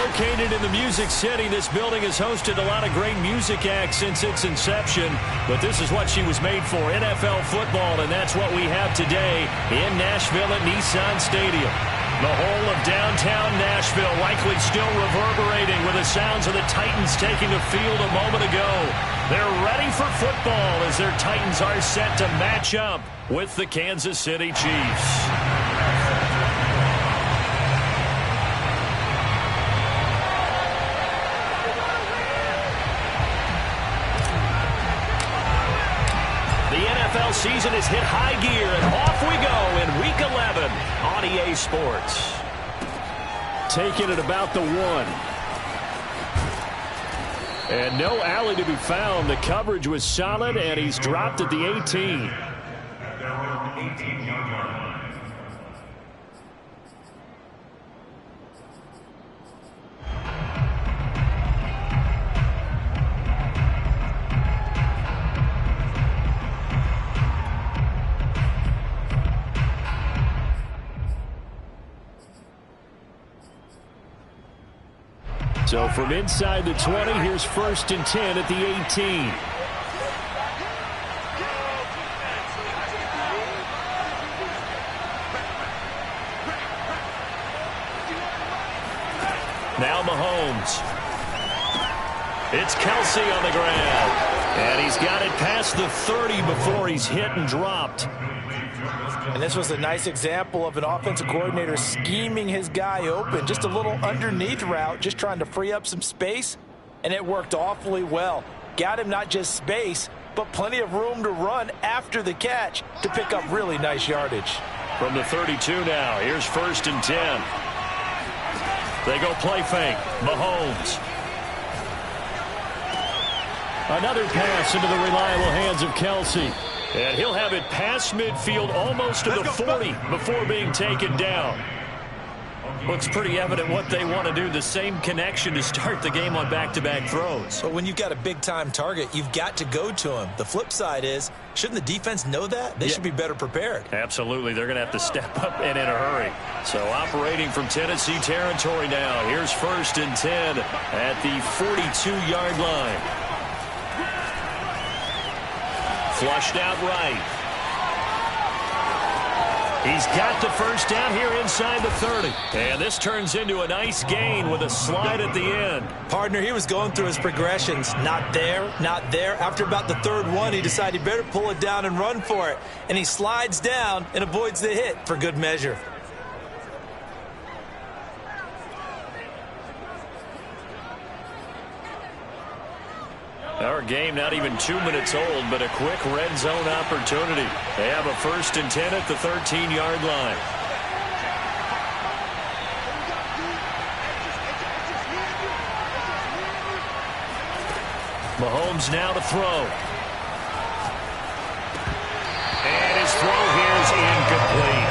Located in the Music City, this building has hosted a lot of great music acts since its inception, but this is what she was made for, NFL football, and that's what we have today in Nashville at Nissan Stadium. The whole of downtown Nashville likely still reverberating with the sounds of the Titans taking the field a moment ago. They're ready for football as their Titans are set to match up with the Kansas City Chiefs. NFL season has hit high gear, and off we go in Week 11 on EA Sports. Taking it about the 1. And no alley to be found. The coverage was solid, and he's dropped at the 18. So from inside the 20, here's 1st and 10 at the 18. Now Mahomes. It's Kelsey on the ground. And he's got it past the 30 before he's hit and dropped. And this was a nice example of an offensive coordinator scheming his guy open. Just a little underneath route, just trying to free up some space, and it worked awfully well. Got him not just space, but plenty of room to run after the catch to pick up really nice yardage. From the 32 now, here's 1st and 10. They go play fake. Mahomes. Another pass into the reliable hands of Kelsey. And he'll have it past midfield almost to the 40 before being taken down. Looks pretty evident what they want to do. The same connection to start the game on back-to-back throws. But when you've got a big-time target, you've got to go to him. The flip side is, shouldn't the defense know that? They should be better prepared. Absolutely. They're going to have to step up and in a hurry. So operating from Tennessee territory now. Here's 1st and 10 at the 42-yard line. Flushed out right. He's got the first down here inside the 30. And this turns into a nice gain with a slide at the end. Partner, he was going through his progressions. Not there, not there. After about the 3rd one, he decided he better pull it down and run for it. And he slides down and avoids the hit for good measure. Our game not even 2 minutes old, but a quick red zone opportunity. They have a 1st and 10 at the 13-yard line. Mahomes now to throw. And his throw here is incomplete.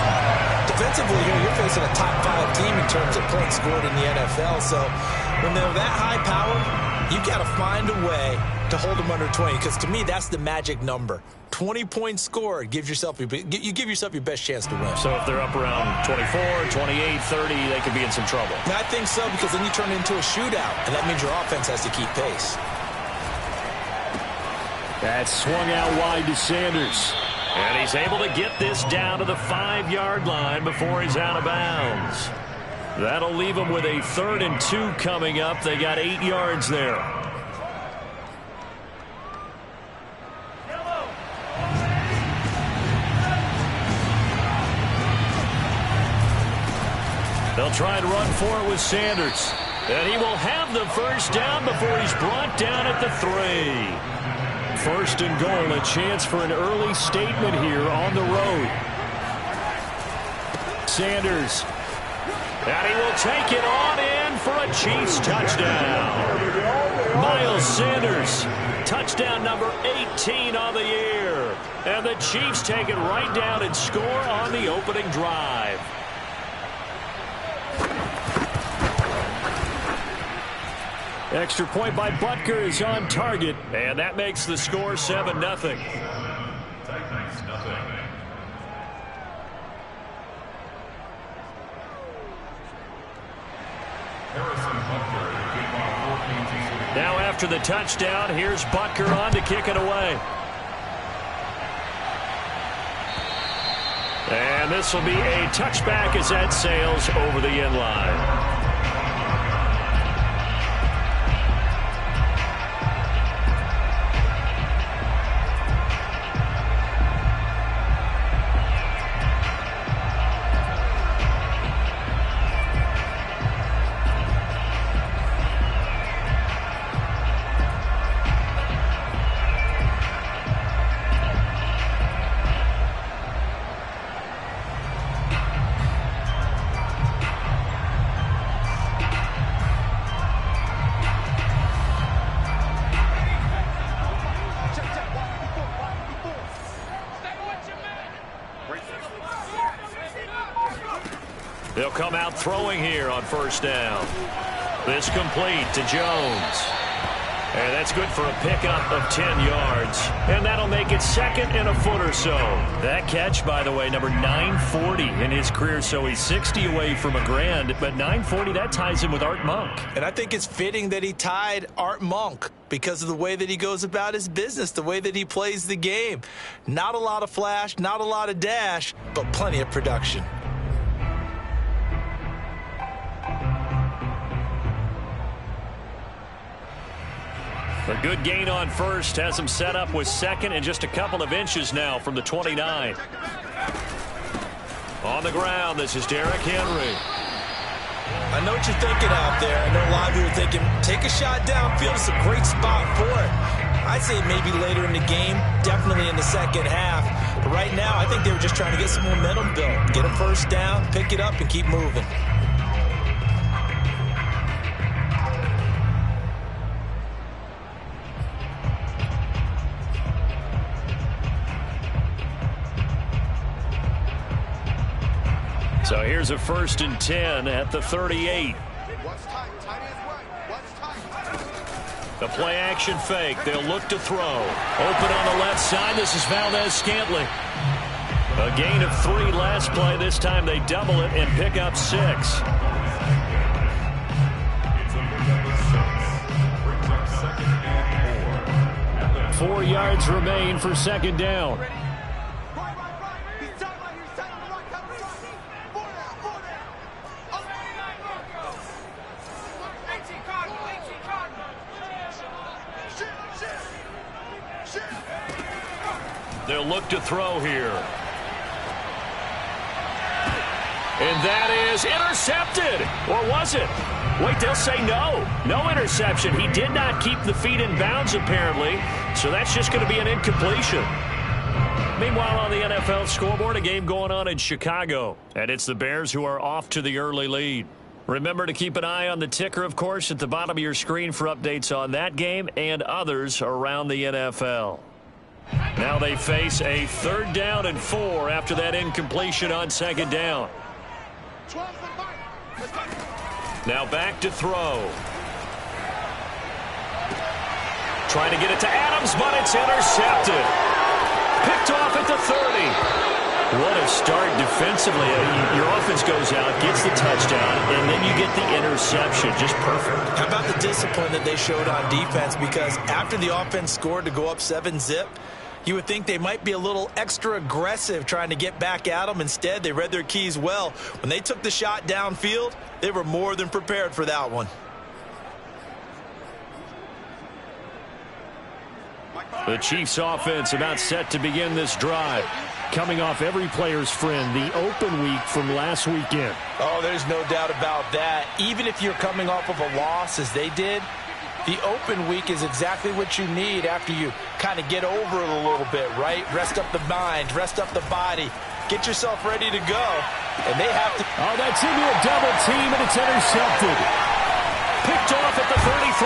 Defensively here, you're facing a top 5 team in terms of points scored in the NFL. So when they're that high powered, you got to find a way to hold them under 20, because to me that's the magic number. 20 points scored gives yourself you give yourself your best chance to win. So if they're up around 24, 28, 30, they could be in some trouble. And I think so, because then you turn it into a shootout, and that means your offense has to keep pace. That's swung out wide to Sanders. And he's able to get this down to the 5-yard line before he's out of bounds. That'll leave him with a 3rd and 2 coming up. They got 8 yards there. They'll try and run for it with Sanders. And he will have the first down before he's brought down at the 3. 1st and goal, a chance for an early statement here on the road. Sanders. And he will take it on in for a Chiefs touchdown. Miles Sanders, touchdown number 18 on the year. And the Chiefs take it right down and score on the opening drive. Extra point by Butker is on target, and that makes the score 7-0. Harrison Now after the touchdown, here's Butker on to kick it away. And this will be a touchback as that sails over the end line. They'll come out throwing here on first down. This complete to Jones. And that's good for a pickup of 10 yards. And that'll make it second and a foot or so. That catch, by the way, number 940 in his career. So he's 60 away from a grand. But 940, that ties him with Art Monk. And I think it's fitting that he tied Art Monk because of the way that he goes about his business, the way that he plays the game. Not a lot of flash, not a lot of dash, but plenty of production. A good gain on first has him set up with second and just a couple of inches now from the 29. On the ground, this is Derrick Henry. I know what you're thinking out there. I know a lot of you are thinking, take a shot downfield. It's a great spot for it. I'd say maybe later in the game, definitely in the second half. But right now, I think they were just trying to get some momentum built. Get a first down, pick it up, and keep moving. So here's a 1st and 10 at the 38. The play action fake. They'll look to throw. Open on the left side. This is Valdez-Scantling. A gain of 3 last play. This time they double it and pick up 6. Four yards remain for second down. They'll look to throw here. And that is intercepted. Or was it? Wait, they'll say no. No interception. He did not keep the feet in bounds, apparently. So that's just going to be an incompletion. Meanwhile, on the NFL scoreboard, a game going on in Chicago. And it's the Bears who are off to the early lead. Remember to keep an eye on the ticker, of course, at the bottom of your screen for updates on that game and others around the NFL. Now they face a 3rd down and 4 after that incompletion on second down. Now back to throw. Trying to get it to Adams, but it's intercepted. Picked off at the 30. What a start defensively. Your offense goes out, gets the touchdown, and then you get the interception. Just perfect. How about the discipline that they showed on defense? Because after the offense scored to go up 7-zip, you would think they might be a little extra aggressive trying to get back at them. Instead, they read their keys well. When they took the shot downfield, they were more than prepared for that one. The Chiefs offense about set to begin this drive. Coming off every player's friend, the open week from last weekend. Oh, there's no doubt about that. Even if you're coming off of a loss as they did, the open week is exactly what you need after you kind of get over it a little bit, right? Rest up the mind, rest up the body, get yourself ready to go. And they have to... Oh, that's into a double team, and it's intercepted. Picked off at the 33.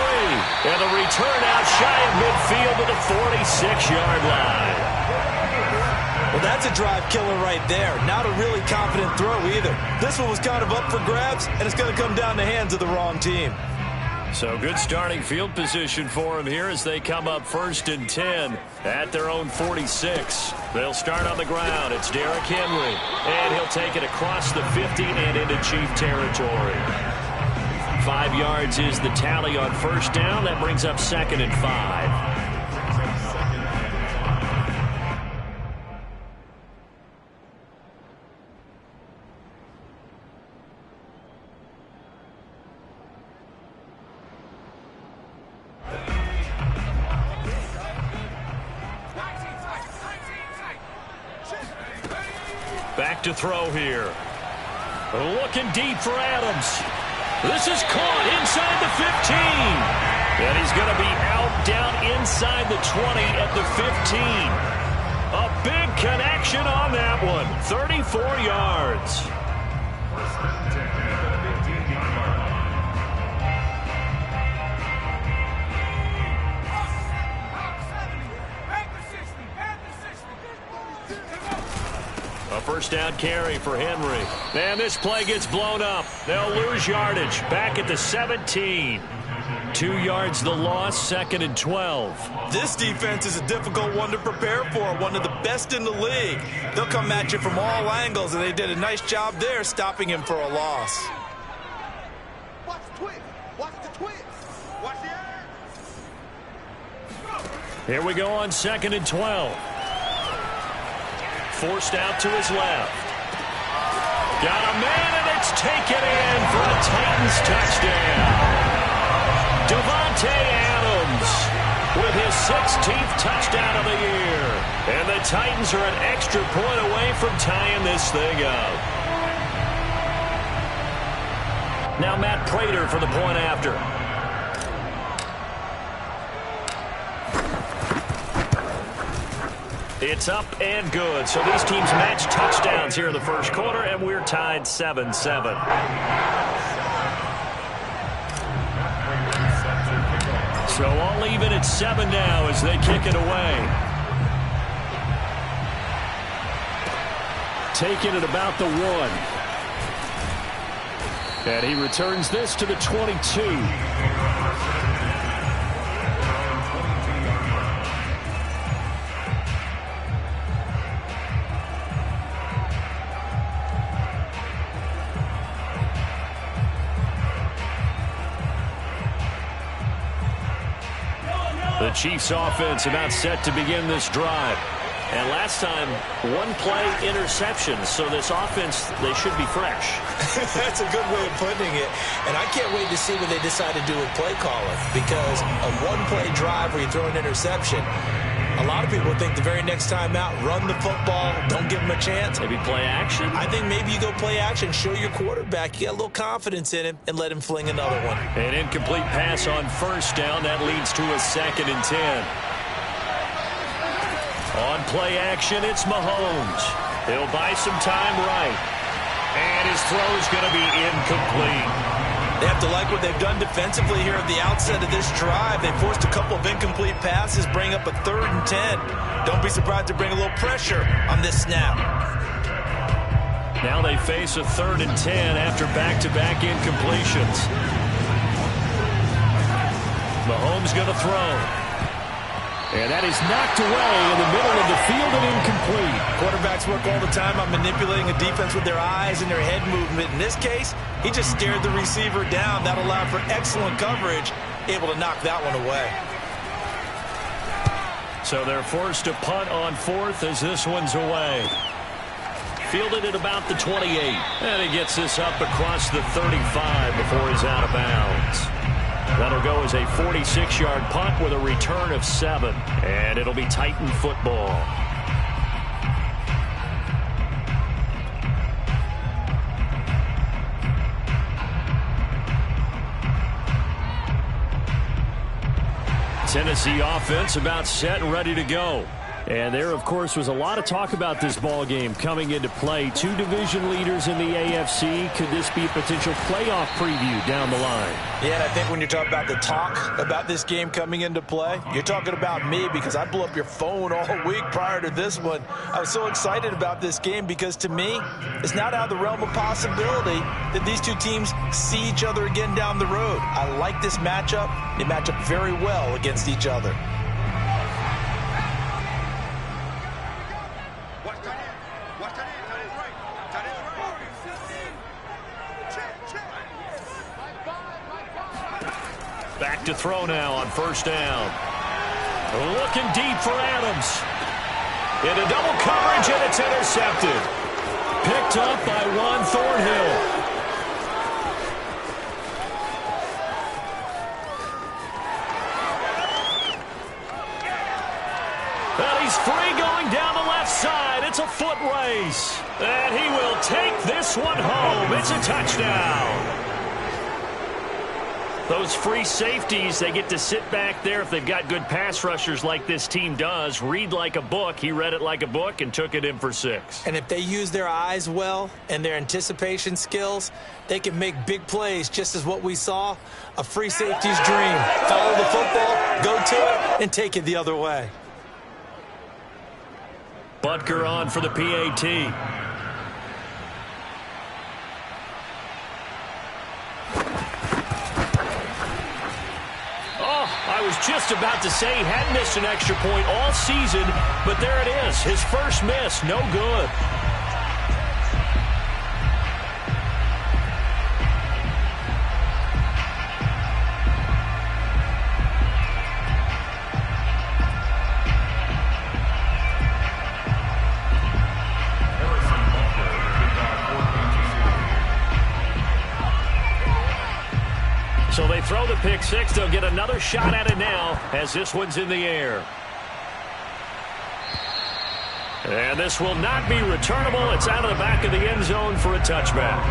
And the return out shy of midfield to the 46-yard line. Well, that's a drive killer right there. Not a really confident throw either. This one was kind of up for grabs, and it's going to come down the hands of the wrong team. So good starting field position for him here as they come up 1st and 10 at their own 46. They'll start on the ground. It's Derrick Henry, and he'll take it across the 50 and into Chief territory. 5 yards is the tally on first down. That brings up 2nd and 5. Back to throw here. Looking deep for Adams. This is caught inside the 15. And he's going to be out down inside the 20 at the 15. A big connection on that one. 34 yards. A first down carry for Henry. And this play gets blown up. They'll lose yardage. Back at the 17. 2 yards the loss, 2nd and 12. This defense is a difficult one to prepare for, one of the best in the league. They'll come at you from all angles, and they did a nice job there stopping him for a loss. Watch the twist. Watch the twist. Watch the air. Here we go on 2nd and 12. Forced out to his left. Got a man, and it's taken in for a Titans touchdown. Davante Adams with his 16th touchdown of the year. And the Titans are an extra point away from tying this thing up. Now Matt Prater for the point after. It's up and good. So these teams match touchdowns here in the first quarter, and we're tied 7-7. So all even at 7 now as they kick it away. Taking it about the 1. And he returns this to the 22. The Chiefs offense about set to begin this drive. And last time, 1 play interception. So this offense, they should be fresh. That's a good way of putting it. And I can't wait to see what they decide to do with play calling. Because a 1-play drive where you throw an interception, a lot of people think the very next time out, run the football, don't give them a chance. Maybe play action? I think maybe you go play action, show your quarterback, you got a little confidence in him, and let him fling another one. An incomplete pass on first down. That leads to a 2nd and 10. On play action, it's Mahomes. He'll buy some time right. And his throw is going to be incomplete. They have to like what they've done defensively here at the outset of this drive. They forced a couple of incomplete passes, bring up a 3rd and 10. Don't be surprised to bring a little pressure on this snap. Now they face a 3rd and 10 after back-to-back incompletions. Mahomes going to throw. And that is knocked away in the middle of the field and incomplete. Quarterbacks work all the time on manipulating a defense with their eyes and their head movement. In this case, he just stared the receiver down. That allowed for excellent coverage, able to knock that one away. So they're forced to punt on 4th as this one's away. Fielded at about the 28. And he gets this up across the 35 before he's out of bounds. That'll go as a 46-yard punt with a return of 7. And it'll be Titan football. Tennessee offense about set and ready to go. And there, of course, was a lot of talk about this ball game coming into play. 2 division leaders in the AFC. Could this be a potential playoff preview down the line? Yeah, and I think when you're talking about the talk about this game coming into play, you're talking about me because I blew up your phone all week prior to this one. I was so excited about this game because, to me, it's not out of the realm of possibility that these two teams see each other again down the road. I like this matchup. They match up very well against each other. Back to throw now on first down. Looking deep for Adams. Into double coverage, and it's intercepted. Picked up by Juan Thornhill. And he's free going down the left side. It's a foot race. And he will take this one home. It's a touchdown. Those free safeties, they get to sit back there if they've got good pass rushers like this team does. Read like a book. He read it like a book and took it in for 6. And if they use their eyes well and their anticipation skills, they can make big plays, just as what we saw. A free safety's dream. Follow the football, go to it, and take it the other way. Butker on for the PAT. I was just about to say he hadn't missed an extra point all season, but there it is. His first miss, no good. So they throw the pick 6. They'll get another shot at it now as this one's in the air. And this will not be returnable. It's out of the back of the end zone for a touchback.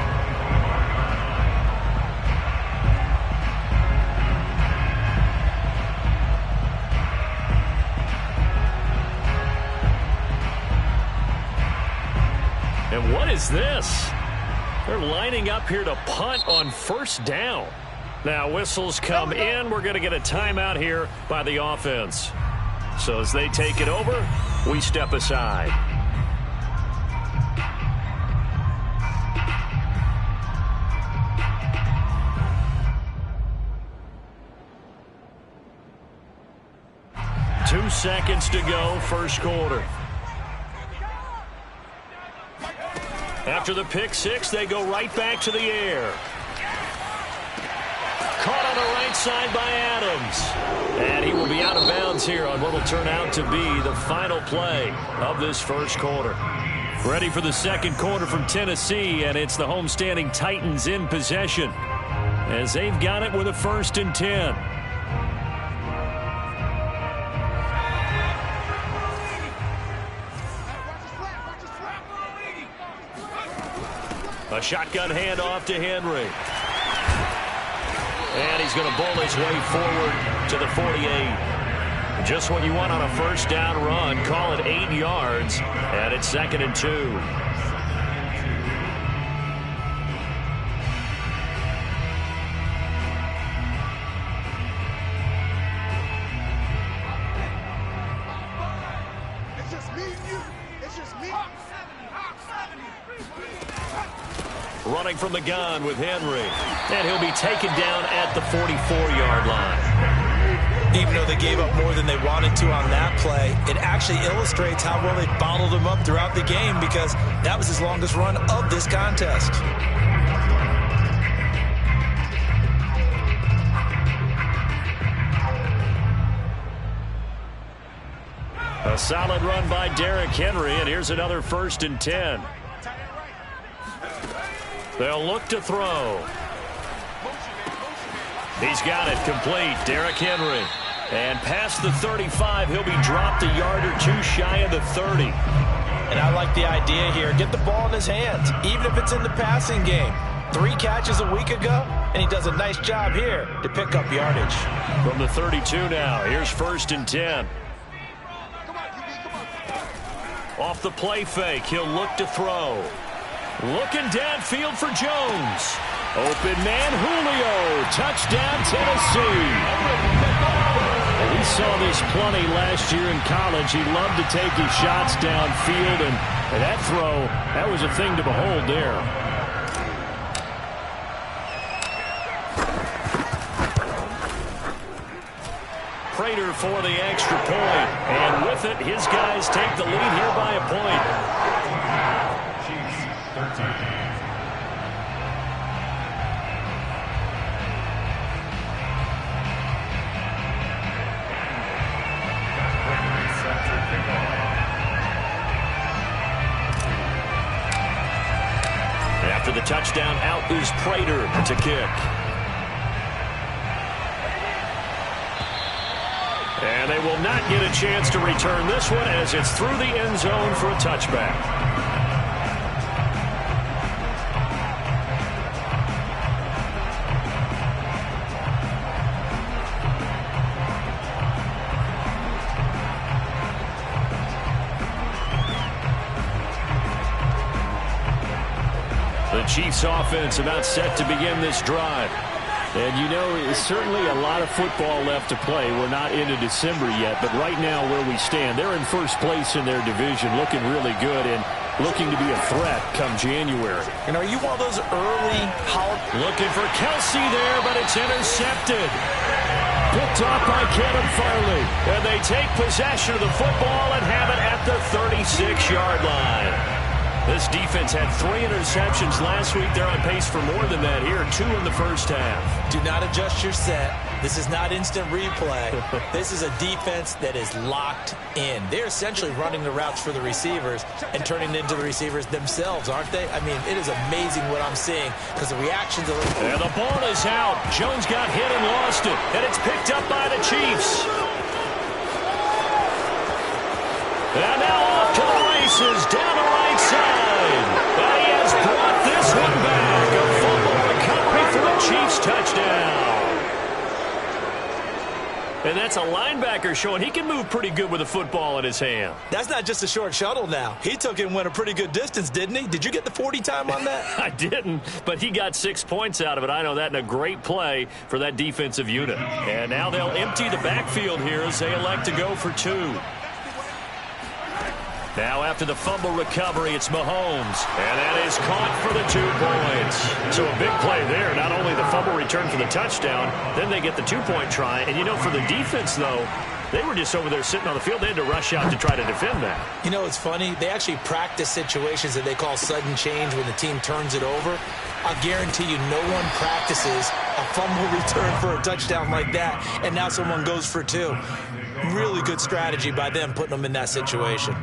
And what is this? They're lining up here to punt on first down. Now whistles come in. We're going to get a timeout here by the offense. So as they take it over, we step aside. Two seconds to go, first quarter. After the pick 6, they go right back to the air. Caught on the right side by Adams. And he will be out of bounds here on what will turn out to be the final play of this first quarter. Ready for the second quarter from Tennessee, and it's the homestanding Titans in possession as they've got it with a 1st and 10. A shotgun handoff to Henry. And he's going to bowl his way forward to the 48. Just what you want on a first down run. Call it 8 yards. And it's 2nd and 2. Running from the gun with Henry. And he'll be taken down at the 44-yard line. Even though they gave up more than they wanted to on that play, it actually illustrates how well they bottled them up throughout the game, because that was his longest run of this contest. A solid run by Derrick Henry, and here's another 1st and 10. They'll look to throw. He's got it complete. Derrick Henry. And past the 35, he'll be dropped a yard or two shy of the 30. And I like the idea here. Get the ball in his hands, even if it's in the passing game. 3 catches a week ago, and he does a nice job here to pick up yardage. From the 32 now, here's 1st and 10. Off the play fake, he'll look to throw. Looking downfield for Jones. Open man, Julio. Touchdown, Tennessee. We saw this plenty last year in college. He loved to take his shots downfield, and that throw, that was a thing to behold there. Prater for the extra point. And with it, his guys take the lead here by a point. is Prater to kick. And they will not get a chance to return this one as it's through the end zone for a touchback. The Chiefs offense about set to begin this drive. And you know, it's certainly a lot of football left to play. We're not into December yet, but right now where we stand, they're in first place in their division, looking really good and looking to be a threat come January. And are you one of those early holiday? Looking for Kelsey there, but it's intercepted. Picked off by Kevin Farley. And they take possession of the football and have it at the 36-yard line. This defense had 3 interceptions last week. They're on pace for more than that here. 2 in the first half. Do not adjust your set. This is not instant replay. This is a defense that is locked in. They're essentially running the routes for the receivers and turning it into the receivers themselves, aren't they? I mean, it is amazing what I'm seeing because the reactions are... And the ball is out. Jones got hit and lost it. And it's picked up by the Chiefs. And now off to the races down the right side. And he has brought this one back. A fumble recovery for the Chiefs touchdown. And that's a linebacker showing he can move pretty good with a football in his hand. That's not just a short shuttle now. He took it and went a pretty good distance, didn't he? Did you get the 40 time on that? I didn't, but he got 6 points out of it. I know that, and a great play for that defensive unit. And now they'll empty the backfield here as they elect to go for 2. Now after the fumble recovery, it's Mahomes. And that is caught for the 2 points. So a big play there. Not only the fumble return for the touchdown, then they get the 2-point try. And, you know, for the defense, though, they were just over there sitting on the field. They had to rush out to try to defend that. You know, it's funny. They actually practice situations that they call sudden change when the team turns it over. I'll guarantee you no one practices a fumble return for a touchdown like that, and now someone goes for 2. Really good strategy by them putting them in that situation.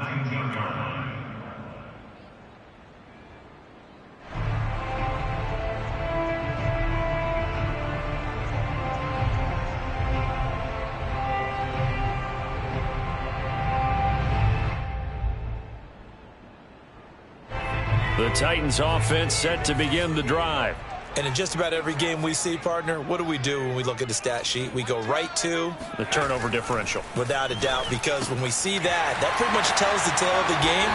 The Titans offense set to begin the drive. And in just about every game we see, partner, what do when we look at the stat sheet? We go right to the turnover differential. Without a doubt, because when we see that, that pretty much tells the tale of the game.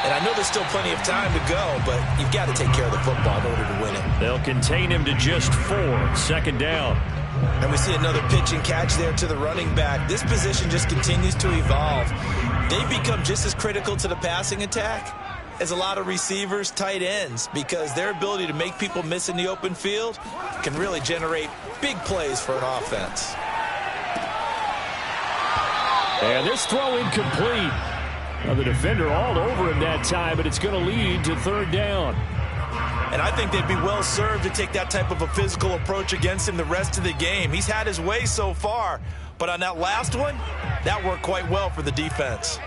And I know there's still plenty of time to go, but you've got to take care of the football in order to win it. They'll contain him to just 4. Second down. And we see another pitch and catch there to the running back. This position just continues to evolve. They become just as critical to the passing attack as a lot of receivers, tight ends, because their ability to make people miss in the open field can really generate big plays for an offense. And this throw incomplete. Now the defender all over him that time, but it's going to lead to 3rd down. And I think they'd be well served to take that type of a physical approach against him the rest of the game. He's had his way so far, but on that last one, that worked quite well for the defense.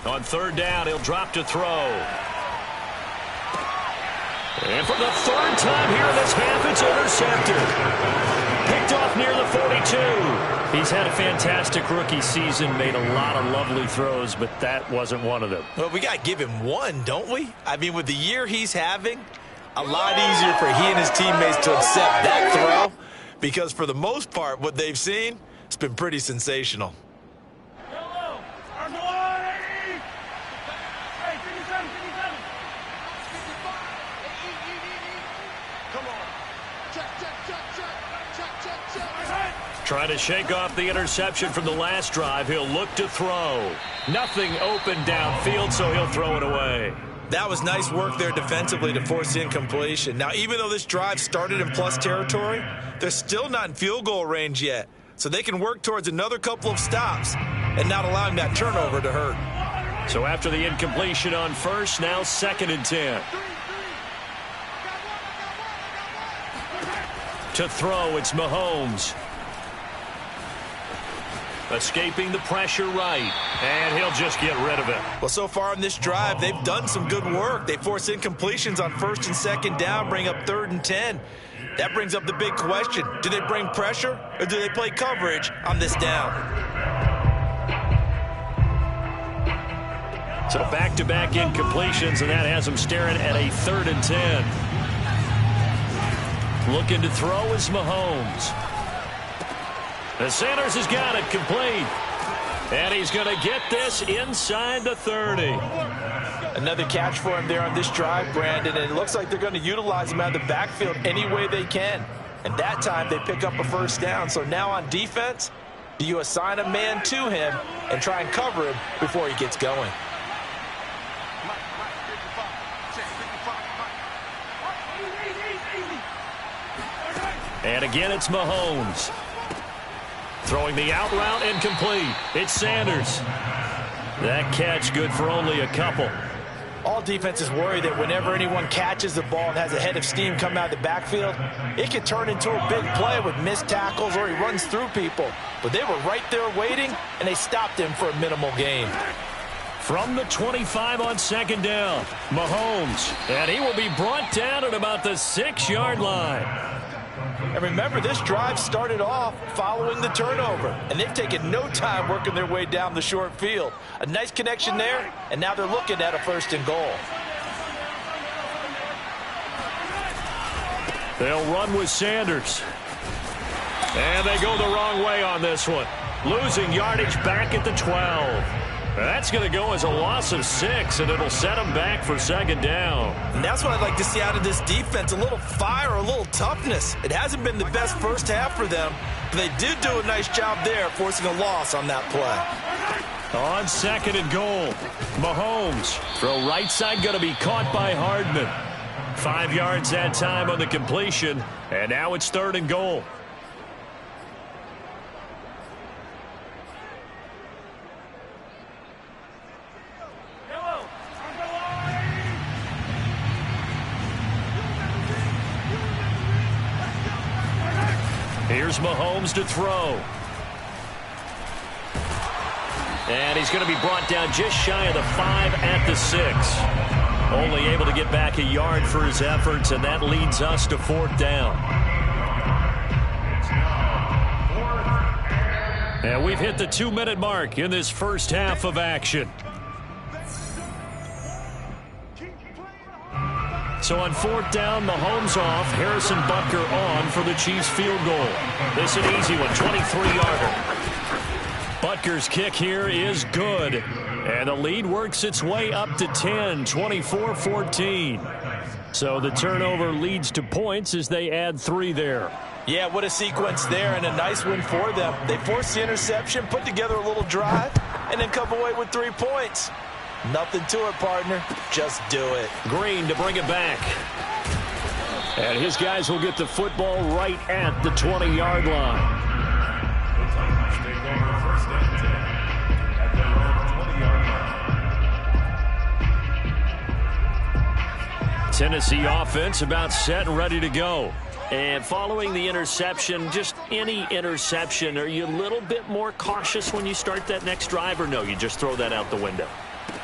On 3rd down, he'll drop to throw. And for the 3rd time here in this half, it's intercepted. Picked off near the 42. He's had a fantastic rookie season, made a lot of lovely throws, but that wasn't one of them. Well, we got to give him one, don't we? I mean, with the year he's having, a lot easier for he and his teammates to accept that throw, because for the most part, what they've seen, it's been pretty sensational. Trying to shake off the interception from the last drive. He'll look to throw. Nothing open downfield, so he'll throw it away. That was nice work there defensively to force the incompletion. Now, even though this drive started in plus territory, they're still not in field goal range yet. So they can work towards another couple of stops and not allowing that turnover to hurt. So after the incompletion on 1st, now 2nd and 10. To throw, it's Mahomes. Escaping the pressure right. And he'll just get rid of it. Well, so far in this drive, they've done some good work. They force incompletions on 1st and 2nd down, bring up 3rd and 10. That brings up the big question. Do they bring pressure or do they play coverage on this down? So back-to-back incompletions, and that has them staring at a 3rd and 10. Looking to throw is Mahomes. And Sanders has got it complete. And he's going to get this inside the 30. Another catch for him there on this drive, Brandon, and it looks like they're going to utilize him out of the backfield any way they can. And that time they pick up a 1st down. So now on defense, do you assign a man to him and try and cover him before he gets going? And again, it's Mahomes. Throwing the out route incomplete. It's Sanders. That catch good for only a couple. All defenses worry that whenever anyone catches the ball and has a head of steam come out of the backfield, it can turn into a big play with missed tackles or he runs through people. But they were right there waiting, and they stopped him for a minimal gain. From the 25 on 2nd down, Mahomes. And he will be brought down at about the 6-yard line. And remember, this drive started off following the turnover, and they've taken no time working their way down the short field. A nice connection there, and now they're looking at a 1st and goal. They'll run with Sanders. And they go the wrong way on this one. Losing yardage back at the 12. That's going to go as a loss of 6, and it'll set them back for 2nd down. And that's what I'd like to see out of this defense, a little fire, a little toughness. It hasn't been the best first half for them, but they did do a nice job there forcing a loss on that play. On 2nd and goal, Mahomes. Throw right side going to be caught by Hardman. 5 yards that time on the completion, and now it's 3rd and goal. Here's Mahomes to throw. And he's going to be brought down just shy of the 5 at the 6. Only able to get back a yard for his efforts, and that leads us to 4th down. And we've hit the 2-minute mark in this first half of action. So on 4th down, Mahomes off, Harrison Butker on for the Chiefs field goal. This is an easy one, 23-yarder. Butker's kick here is good. And the lead works its way up to 10, 24-14. So the turnover leads to points as they add 3 there. Yeah, what a sequence there, and a nice win for them. They forced the interception, put together a little drive, and then come away with 3 points. Nothing to it, partner. Just do it. Green to bring it back. And his guys will get the football right at the 20-yard line. Tennessee offense about set and ready to go. And following the interception, just any interception, are you a little bit more cautious when you start that next drive, or no, you just throw that out the window?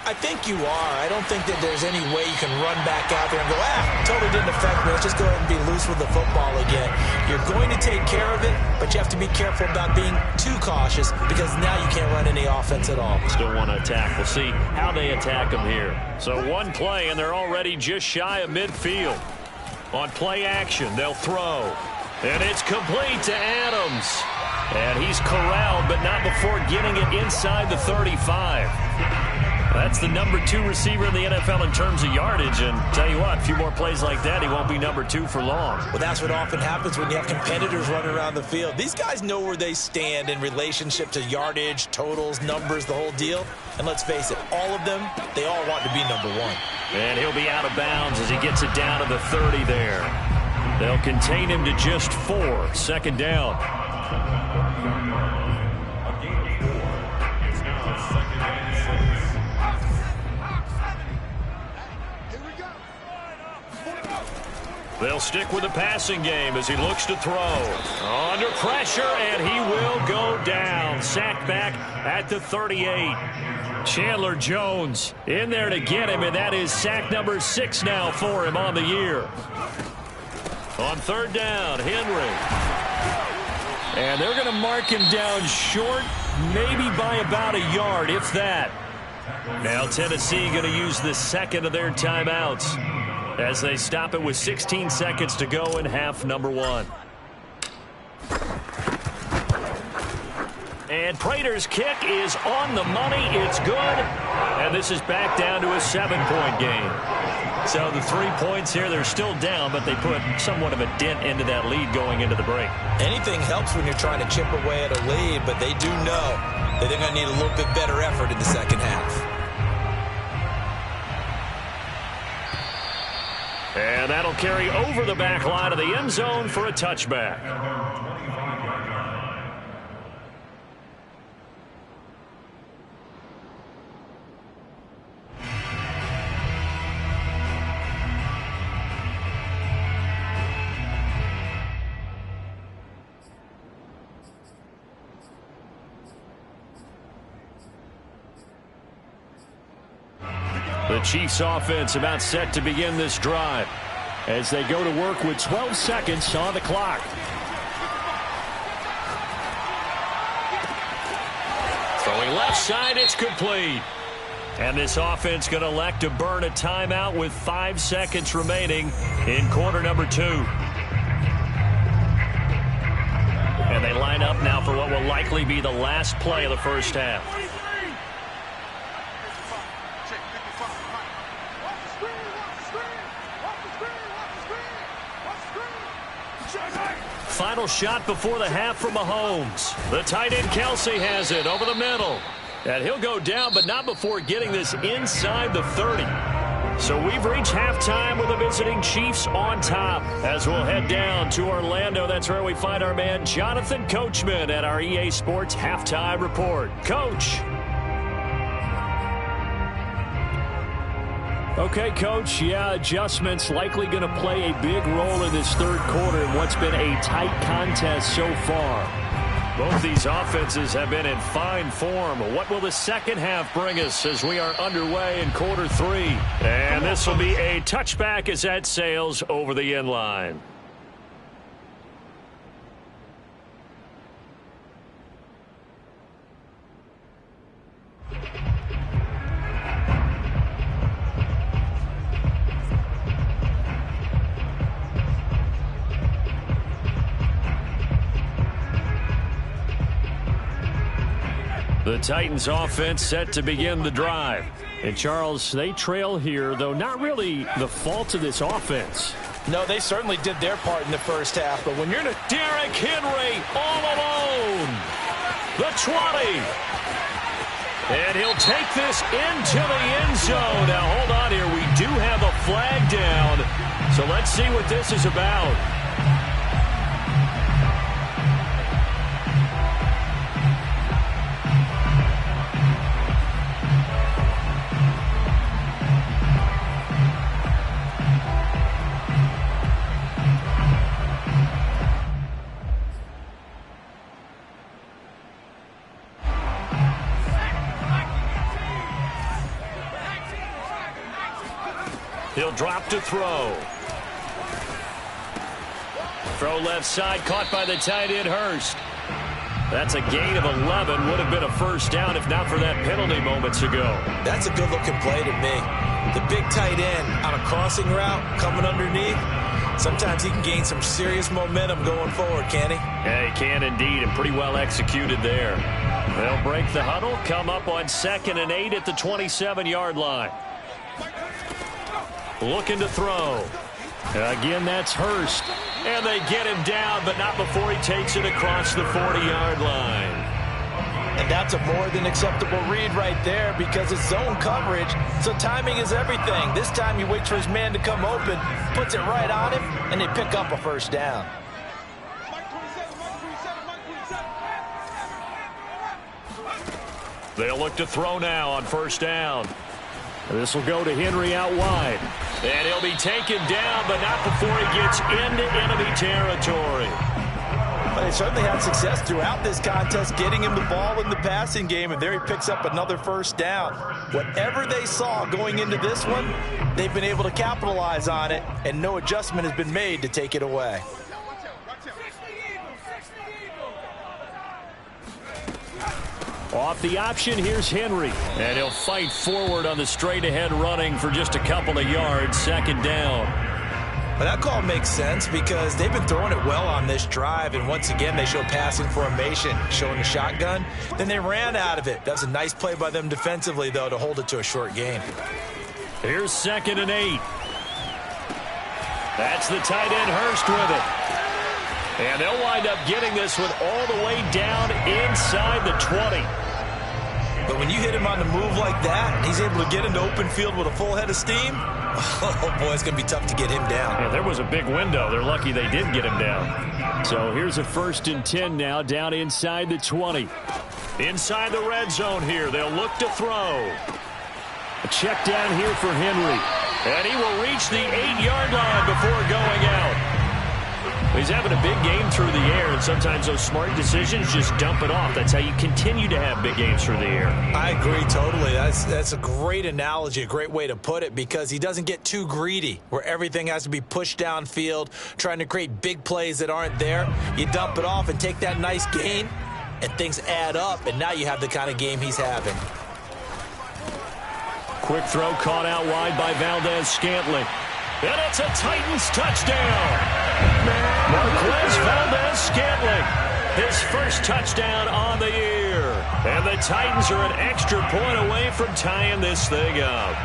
I think you are. I don't think that there's any way you can run back out there and go, totally didn't affect me. Let's just go ahead and be loose with the football again. You're going to take care of it, but you have to be careful about being too cautious because now you can't run any offense at all. Still want to attack. We'll see how they attack them here. So one play, and they're already just shy of midfield. On play action, they'll throw. And it's complete to Adams. And he's corralled, but not before getting it inside the 35. That's the number 2 receiver in the NFL in terms of yardage. And tell you what, a few more plays like that, he won't be number 2 for long. Well, that's what often happens when you have competitors running around the field. These guys know where they stand in relationship to yardage, totals, numbers, the whole deal. And let's face it, all of them, they all want to be number 1. And he'll be out of bounds as he gets it down to the 30 there. They'll contain him to just 4. 2nd down. They'll stick with the passing game as he looks to throw. Under pressure, and he will go down. Sacked back at the 38. Chandler Jones in there to get him, and that is sack number 6 now for him on the year. On third down, Henry. And they're going to mark him down short, maybe by about a yard, if that. Now Tennessee going to use the second of their timeouts as they stop it with 16 seconds to go in half number 1. And Prater's kick is on the money. It's good. And this is back down to a 7-point game. So the 3 points here, they're still down, but they put somewhat of a dent into that lead going into the break. Anything helps when you're trying to chip away at a lead, but they do know that they're going to need a little bit better effort in the second half. And that'll carry over the back line of the end zone for a touchback. The Chiefs offense about set to begin this drive as they go to work with 12 seconds on the clock. Throwing left side, it's complete. And this offense going to elect to burn a timeout with 5 seconds remaining in quarter number 2. And they line up now for what will likely be the last play of the first half. Final shot before the half from Mahomes. The tight end Kelsey has it over the middle. And he'll go down, but not before getting this inside the 30. So we've reached halftime with the visiting Chiefs on top. As we'll head down to Orlando, that's where we find our man Jonathan Coachman at our EA Sports Halftime Report. Coach. Okay, Coach, adjustments likely going to play a big role in this third quarter in what's been a tight contest so far. Both these offenses have been in fine form. What will the second half bring us as we are underway in quarter 3? And this will be a touchback as that sails over the end line. The Titans offense set to begin the drive. And Charles, they trail here, though not really the fault of this offense. No, they certainly did their part in the first half, but when you're in a... Derrick Henry all alone. The 20. And he'll take this into the end zone. Now, hold on here. We do have a flag down. So let's see what this is about. He'll drop to throw. Throw left side, caught by the tight end Hurst. That's a gain of 11. Would have been a first down if not for that penalty moments ago. That's a good-looking play to me. The big tight end on a crossing route coming underneath. Sometimes he can gain some serious momentum going forward, can he? Yeah, he can indeed, and pretty well executed there. They'll break the huddle, come up on 2nd and 8 at the 27-yard line. Looking to throw. Again, that's Hurst. And they get him down, but not before he takes it across the 40-yard line. And that's a more than acceptable read right there because it's zone coverage, so timing is everything. This time he waits for his man to come open, puts it right on him, and they pick up a first down. They'll look to throw now on first down. This will go to Henry out wide. And he'll be taken down, but not before he gets into enemy territory. But they certainly had success throughout this contest, getting him the ball in the passing game, and there he picks up another first down. Whatever they saw going into this one, they've been able to capitalize on it, and no adjustment has been made to take it away. Off the option, here's Henry. And he'll fight forward on the straight-ahead running for just a couple of yards, second down. But that call makes sense because they've been throwing it well on this drive, and once again they show passing formation, showing the shotgun. Then they ran out of it. That was a nice play by them defensively, though, to hold it to a short gain. Here's 2nd and 8. That's the tight end Hurst with it. And they'll wind up getting this one all the way down inside the 20. But when you hit him on the move like that, and he's able to get into open field with a full head of steam, oh boy, it's going to be tough to get him down. Yeah, there was a big window. They're lucky they did get him down. So here's a 1st and 10 now, down inside the 20. Inside the red zone here, they'll look to throw. A check down here for Henry. And he will reach the 8-yard line before going out. He's having a big game through the air, and sometimes those smart decisions just dump it off. That's how you continue to have big games through the air. I agree totally. That's a great analogy, a great way to put it, because he doesn't get too greedy where everything has to be pushed downfield, trying to create big plays that aren't there. You dump it off and take that nice gain, and things add up, and now you have the kind of game he's having. Quick throw caught out wide by Valdez-Scantling. And it's a Titans touchdown. Marquez Valdez-Scantling, his first touchdown on the year. And the Titans are an extra point away from tying this thing up.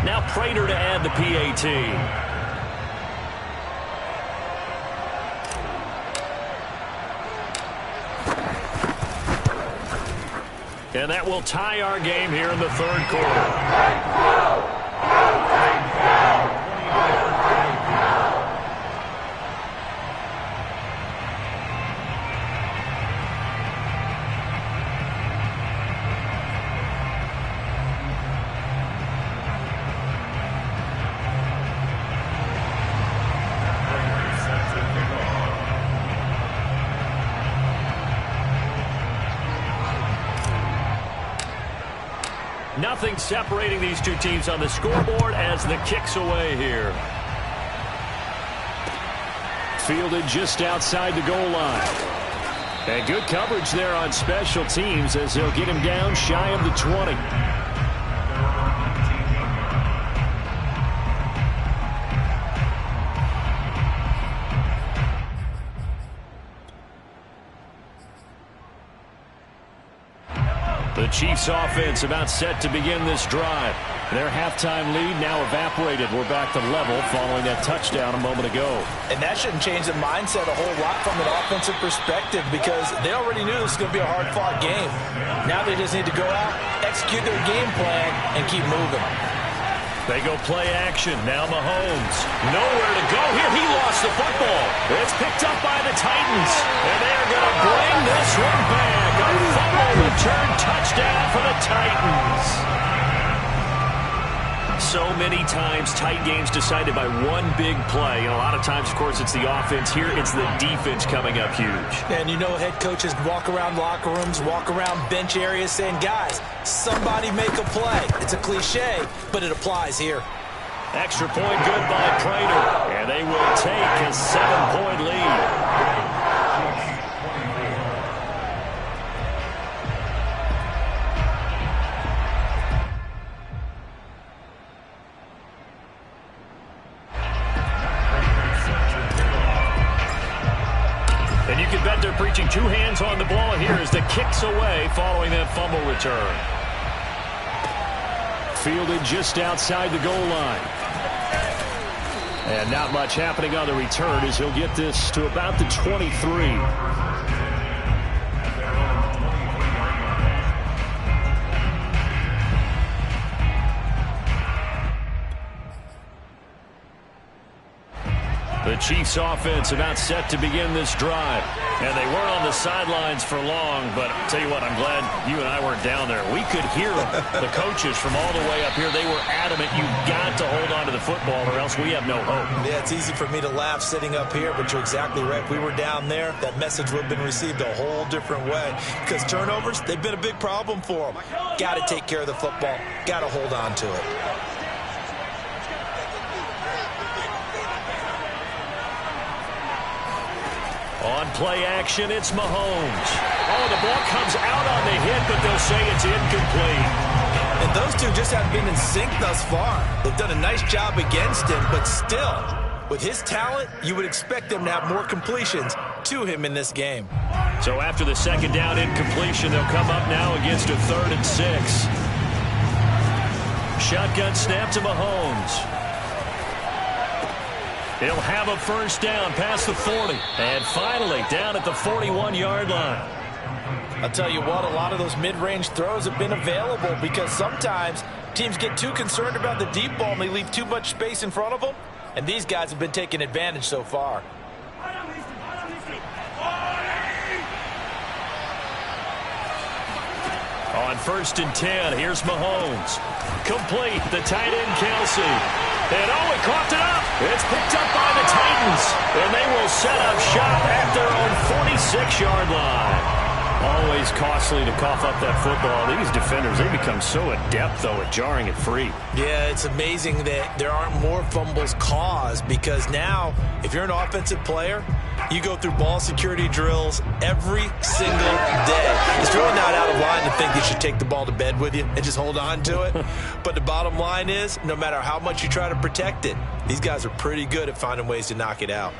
Now Prater to add the PAT. And that will tie our game here in the 3rd quarter. Nothing separating these two teams on the scoreboard as the kick's away here. Fielded just outside the goal line. And good coverage there on special teams as they'll get him down shy of the 20. The Chiefs offense about set to begin this drive. Their halftime lead now evaporated. We're back to level following that touchdown a moment ago. And that shouldn't change the mindset a whole lot from an offensive perspective, because they already knew this was going to be a hard-fought game. Now they just need to go out, execute their game plan, and keep moving. They go play action. Now Mahomes. Nowhere to go here. He lost the football. It's picked up by the Titans. And they are going to bring this one back. A fumble return touchdown for the Titans. So many times tight games decided by one big play. And a lot of times, of course, it's the offense. Here, it's the defense coming up huge. And you know head coaches walk around locker rooms, walk around bench areas saying, guys, somebody make a play. It's a cliche, but it applies here. Extra point good by Prater. And they will take a 7-point lead. And you can bet they're preaching two hands on the ball here as the kick's away following that fumble return. Fielded just outside the goal line. And not much happening on the return as he'll get this to about the 23. The The Chiefs offense about set to begin this drive. And they weren't on the sidelines for long, but I'll tell you what, I'm glad you and I weren't down there. We could hear the coaches from all the way up here. They were adamant, you've got to hold on to the football or else we have no hope. Yeah, it's easy for me to laugh sitting up here, but you're exactly right. If we were down there, that message would have been received a whole different way. Because turnovers, they've been a big problem for them. Got to take care of the football. Got to hold on to it. On play action, it's Mahomes. Oh, the ball comes out on the hit, but they'll say it's incomplete. And those two just haven't been in sync thus far. They've done a nice job against him, but still, with his talent, you would expect them to have more completions to him in this game. So after the second down incompletion, they'll come up now against a 3rd and 6. Shotgun snap to Mahomes. He'll have a first down past the 40. And finally, down at the 41-yard line. I'll tell you what, a lot of those mid-range throws have been available because sometimes teams get too concerned about the deep ball and they leave too much space in front of them. And these guys have been taking advantage so far. On 1st and 10, here's Mahomes. Complete, the tight end Kelsey. And oh, he coughed it up. It's picked up by the Titans. And they will set up shop at their own 46-yard line. Always costly to cough up that football. These defenders, they become so adept, though, at jarring it free. Yeah, it's amazing that there aren't more fumbles caused because now, if you're an offensive player, you go through ball security drills every single day. It's really not out of line to think you should take the ball to bed with you and just hold on to it. But the bottom line is, no matter how much you try to protect it, these guys are pretty good at finding ways to knock it out.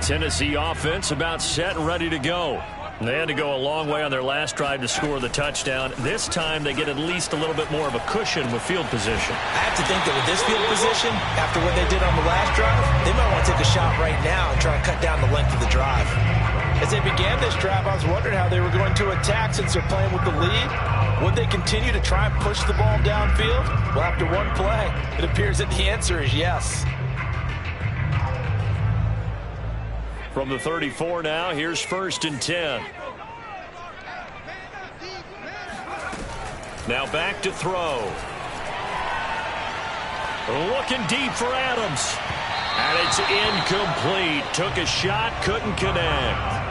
Tennessee offense about set and ready to go. They had to go a long way on their last drive to score the touchdown. This time they get at least a little bit more of a cushion with field position. I have to think that with this field position, after what they did on the last drive, they might want to take a shot right now and try to cut down the length of the drive. As they began this drive, I was wondering how they were going to attack since they're playing with the lead. Would they continue to try and push the ball downfield? Well, after one play, it appears that the answer is yes. From the 34 now, here's 1st and 10. Now back to throw. Looking deep for Adams. And it's incomplete. Took a shot, couldn't connect.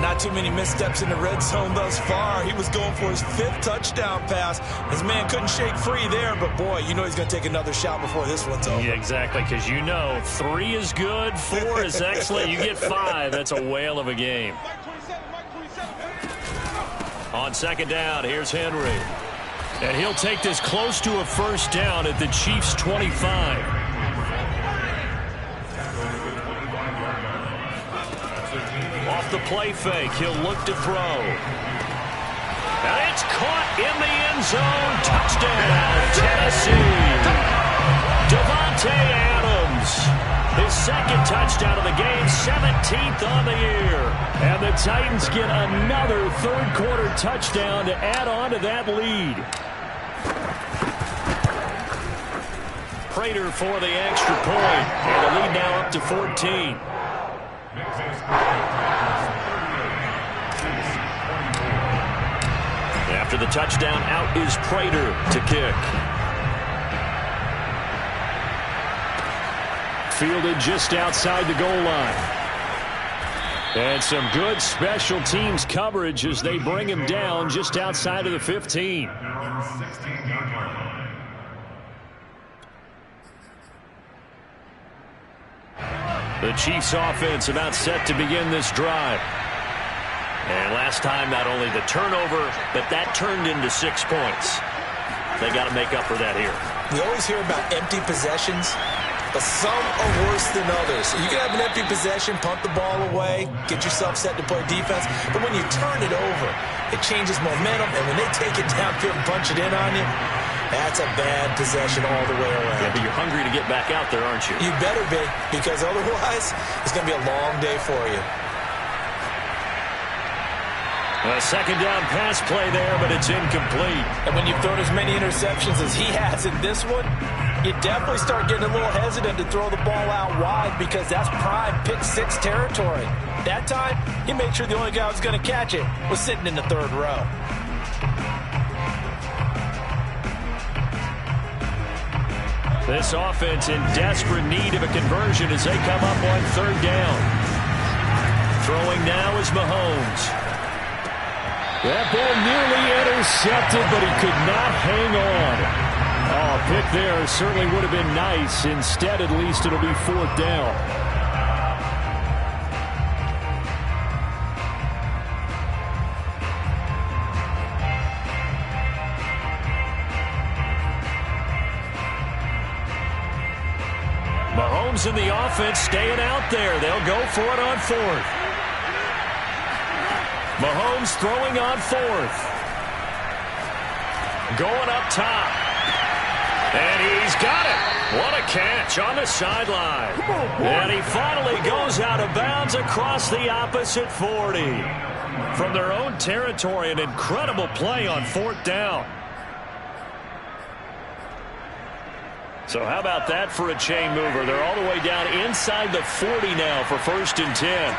Not too many missteps in the red zone thus far. He was going for his 5th touchdown pass. His man couldn't shake free there, but boy, you know he's going to take another shot before this one's over. Yeah, exactly, because you know 3 is good, 4 is excellent. You get 5, that's a whale of a game. On 2nd down, here's Henry. And he'll take this close to a first down at the Chiefs' 25. Off the play fake, he'll look to throw. And it's caught in the end zone. Touchdown, Tennessee. Davante Adams. His 2nd touchdown of the game, 17th on the year. And the Titans get another 3rd quarter touchdown to add on to that lead. Prater for the extra point. And the lead now up to 14. After the touchdown, out is Prater to kick. Fielded just outside the goal line. And some good special teams coverage as they bring him down just outside of the 15. The Chiefs offense about set to begin this drive. And last time, not only the turnover, but that turned into 6 points. They got to make up for that here. We always hear about empty possessions, but some are worse than others. You can have an empty possession, punt the ball away, get yourself set to play defense, but when you turn it over, it changes momentum, and when they take it downfield and punch it in on you, that's a bad possession all the way around. Yeah, but you're hungry to get back out there, aren't you? You better be, because otherwise, it's going to be a long day for you. A 2nd down pass play there, but it's incomplete. And when you've thrown as many interceptions as he has in this one, You definitely start getting a little hesitant to throw the ball out wide because that's prime pick six territory. That time, he made sure the only guy who was going to catch it was sitting in the third row. This offense in desperate need of a conversion as they come up on third down. Throwing now is Mahomes. That ball nearly intercepted, but he could not hang on. Oh, a pick there certainly would have been nice. Instead, at least, it'll be fourth down. Mahomes and the offense staying out there. They'll go for it on fourth. Mahomes throwing on fourth. Going up top. And he's got it. What a catch on the sideline. And he finally goes out of bounds across the opposite 40. From their own territory, an incredible play on fourth down. So how about that for a chain mover? They're all the way down inside the 40 now for 1st and 10.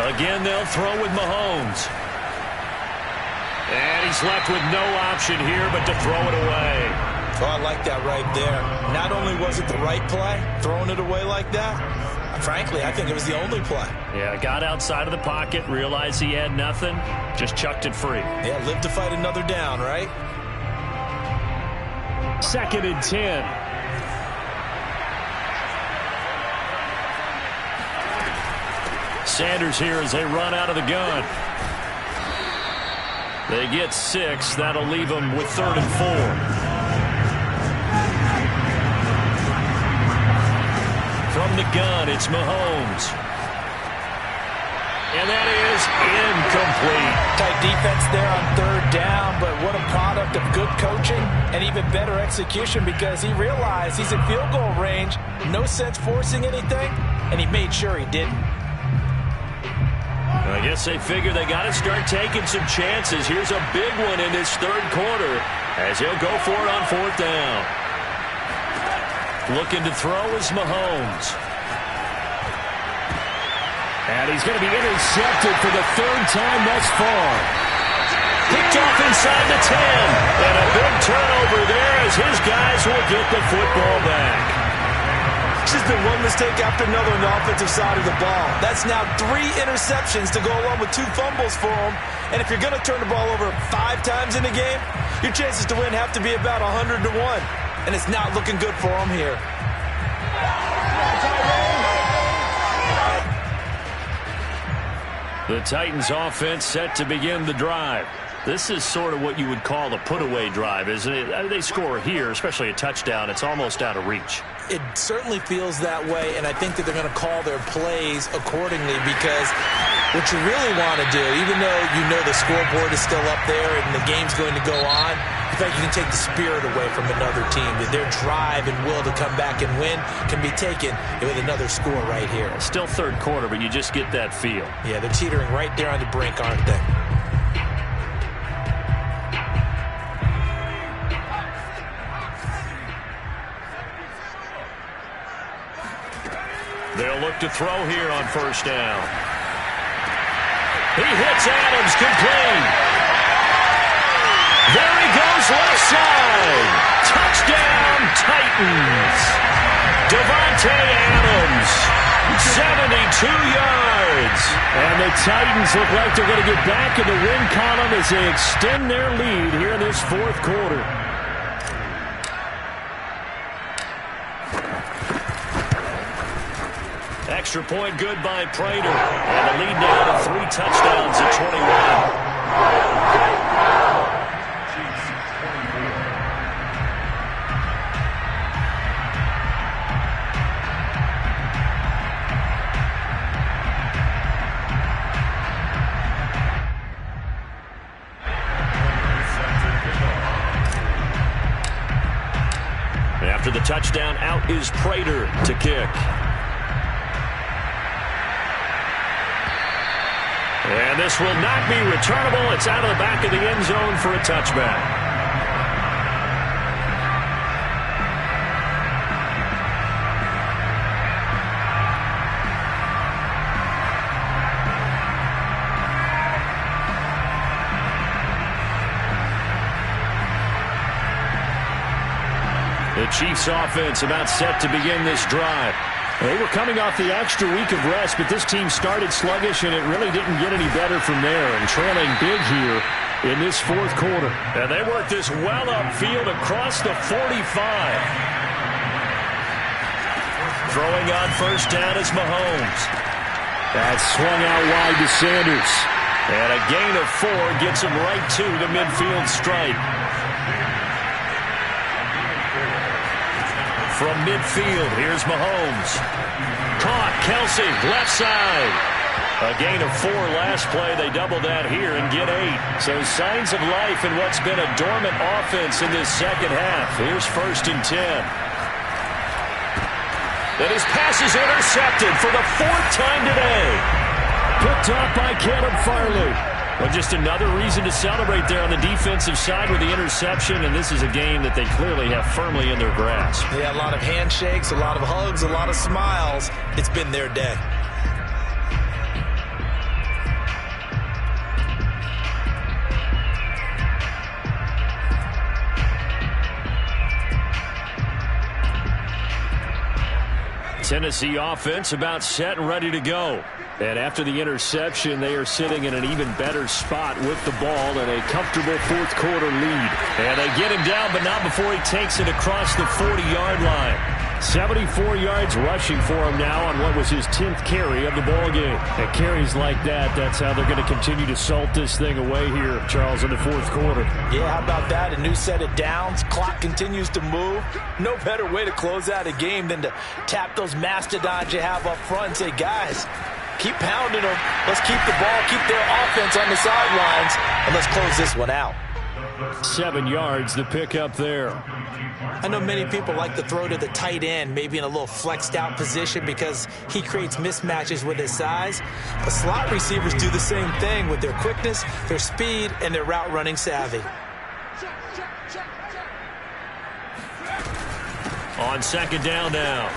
Again, they'll throw with Mahomes. And he's left with no option here but to throw it away. Oh, I like that right there. Not only was it the right play, throwing it away like that, frankly, I think it was the only play. Yeah, got outside of the pocket, realized he had nothing, just chucked it free. Yeah, live to fight another down, right? 2nd and 10. Sanders here as they run out of the gun. They get 6. That'll leave them with 3rd and 4. From the gun, it's Mahomes. And that is incomplete. Tight defense there on 3rd down, but what a product of good coaching and even better execution because he realized he's in field goal range. No sense forcing anything, and he made sure he didn't. I guess they figure they got to start taking some chances. Here's a big one in this 3rd quarter as he'll go for it on 4th down. Looking to throw is Mahomes. And he's going to be intercepted for the 3rd time thus far. Picked off inside the 10. And a big turnover there as his guys will get the football back. It's just been one mistake after another on the offensive side of the ball. That's now 3 interceptions to go along with 2 fumbles for him. And if you're going to turn the ball over 5 times in a game, your chances to win have to be about 100 to 1. And it's not looking good for him here. The Titans offense set to begin the drive. This is sort of what you would call a put-away drive, isn't it? They score here, especially a touchdown. It's almost out of reach. It certainly feels that way, and I think that they're going to call their plays accordingly because what you really want to do, even though you know the scoreboard is still up there and the game's going to go on, in fact, you can take the spirit away from another team. That their drive and will to come back and win can be taken with another score right here. Still 3rd quarter, but you just get that feel. Yeah, they're teetering right there on the brink, aren't they? They'll look to throw here on 1st down. He hits Adams complete. There he goes left side. Touchdown Titans. Davante Adams. 72 yards. And the Titans look like they're going to get back in the win column as they extend their lead here in this 4th quarter. Extra point good by Prater. And the lead now to 3 touchdowns at 21. After the touchdown, out is Prater to kick. And this will not be returnable. It's out of the back of the end zone for a touchback. Chiefs offense about set to begin this drive. They were coming off the extra week of rest, but this team started sluggish, and it really didn't get any better from there, and trailing big here in this fourth quarter. And they work this well upfield across the 45. Throwing on first down is Mahomes. That swung out wide to Sanders. And a gain of 4 gets him right to the midfield stripe. From midfield, here's Mahomes. Caught, Kelsey, left side. A gain of 4 last play. They double that here and get 8. So signs of life in what's been a dormant offense in this second half. Here's 1st and 10. And his pass is intercepted for the 4th time today. Picked up by Caleb Farley. Well, just another reason to celebrate there on the defensive side with the interception, and this is a game that they clearly have firmly in their grasp. Yeah, a lot of handshakes, a lot of hugs, a lot of smiles. It's been their day. Tennessee offense about set and ready to go. And after the interception, they are sitting in an even better spot with the ball and a comfortable fourth quarter lead. And they get him down, but not before he takes it across the 40-yard line. 74 yards rushing for him now on what was his 10th carry of the ballgame. And carries like that, that's how they're going to continue to salt this thing away here, Charles, in the fourth quarter. Yeah, how about that? A new set of downs. Clock continues to move. No better way to close out a game than to tap those mastodons you have up front and say, guys, keep pounding them. Let's keep the ball, keep their offense on the sidelines, and let's close this one out. 7 yards the pick up there. I know many people like to throw to the tight end, maybe in a little flexed out position because he creates mismatches with his size. But slot receivers do the same thing with their quickness, their speed, and their route running savvy. On second down now,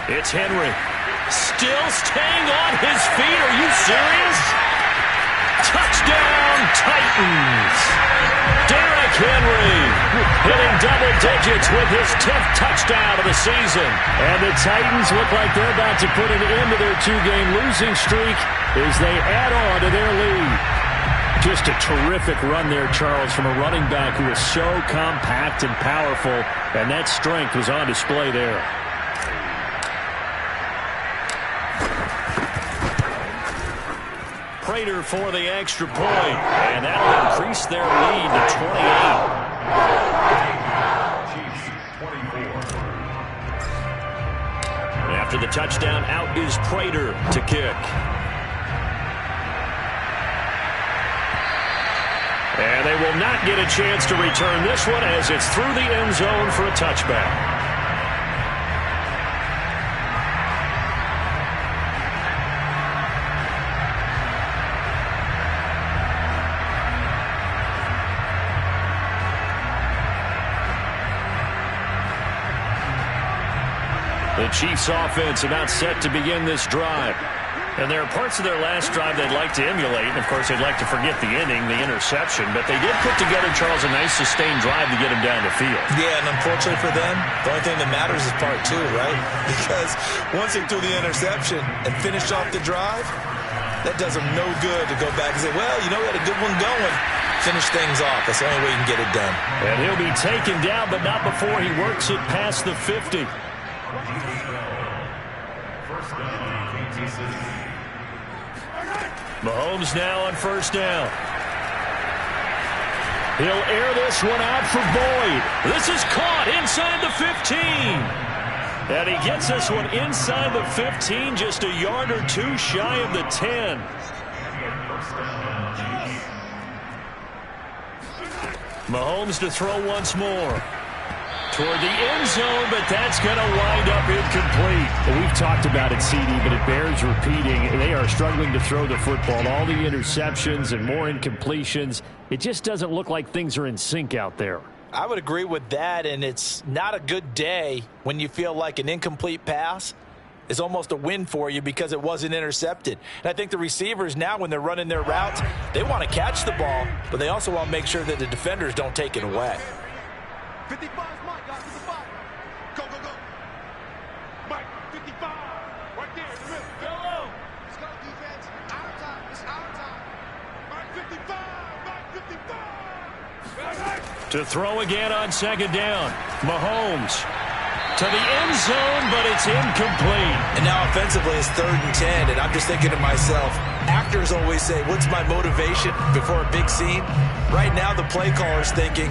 it's Henry. Still staying on his feet. Are you serious? Touchdown, Titans. Derrick Henry hitting double digits with his 10th touchdown of the season. And the Titans look like they're about to put an end to their 2-game losing streak as they add on to their lead. Just a terrific run there, Charles, from a running back who is so compact and powerful, and that strength was on display there. Prater for the extra point, and that'll increase their lead to 28. After the touchdown, out is Prater to kick. And they will not get a chance to return this one as it's through the end zone for a touchback. The Chiefs offense about set to begin this drive. And there are parts of their last drive they'd like to emulate. And, of course, they'd like to forget the ending, the interception. But they did put together, Charles, a nice sustained drive to get him down the field. Yeah, and unfortunately for them, the only thing that matters is part 2, right? Because once they threw the interception and finished off the drive, that does them no good to go back and say, well, you know, we had a good one going. Finish things off. That's the only way you can get it done. And he'll be taken down, but not before he works it past the 50. Mahomes now on first down. He'll air this one out for Boyd. This is caught inside the 15. And he gets this one inside the 15, just a yard or 2 shy of the 10. Mahomes to throw once more. Toward the end zone, but that's going to wind up incomplete. Well, we've talked about it, CD, but it bears repeating. They are struggling to throw the football. All the interceptions and more incompletions. It just doesn't look like things are in sync out there. I would agree with that, and it's not a good day when you feel like an incomplete pass is almost a win for you because it wasn't intercepted. And I think the receivers now, when they're running their routes, they want to catch the ball, but they also want to make sure that the defenders don't take it away. 55 Mike, got to the ball. To throw again on second down. Mahomes to the end zone, but it's incomplete. And now offensively it's 3rd and 10, and I'm just thinking to myself, actors always say, what's my motivation before a big scene? Right now the play caller's thinking,